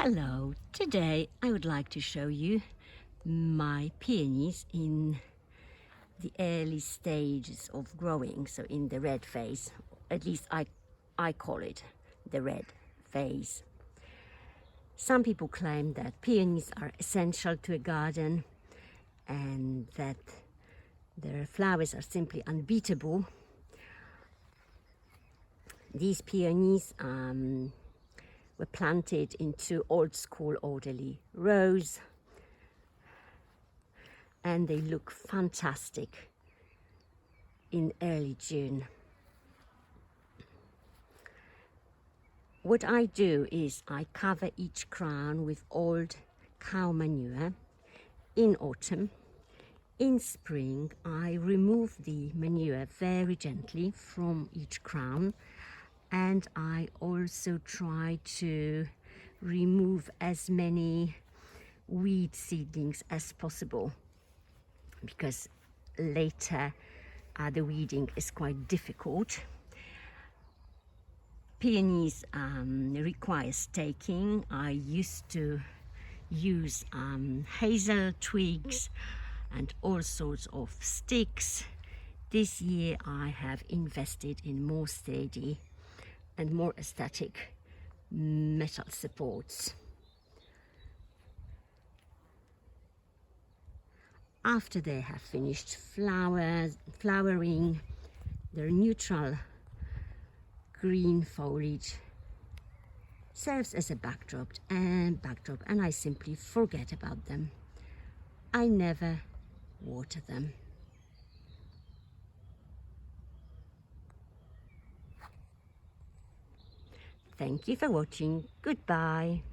Hello, today I would like to show you my peonies in the early stages of growing, so in the red phase. At least I call it the red phase. Some people claim that peonies are essential to a garden and that their flowers are simply unbeatable. These peonies were planted into old school orderly rows and they look fantastic in early June. What I do is I cover each crown with old cow manure in autumn. In spring I remove the manure very gently from each crown, and I also try to remove as many weed seedlings as possible, because later the weeding is quite difficult. Peonies require staking. I used to use hazel twigs and all sorts of sticks. This year I have invested in more sturdy and more aesthetic metal supports. After they have finished flowering, their neutral green foliage serves as a backdrop and I simply forget about them. I never water them. Thank you for watching. Goodbye.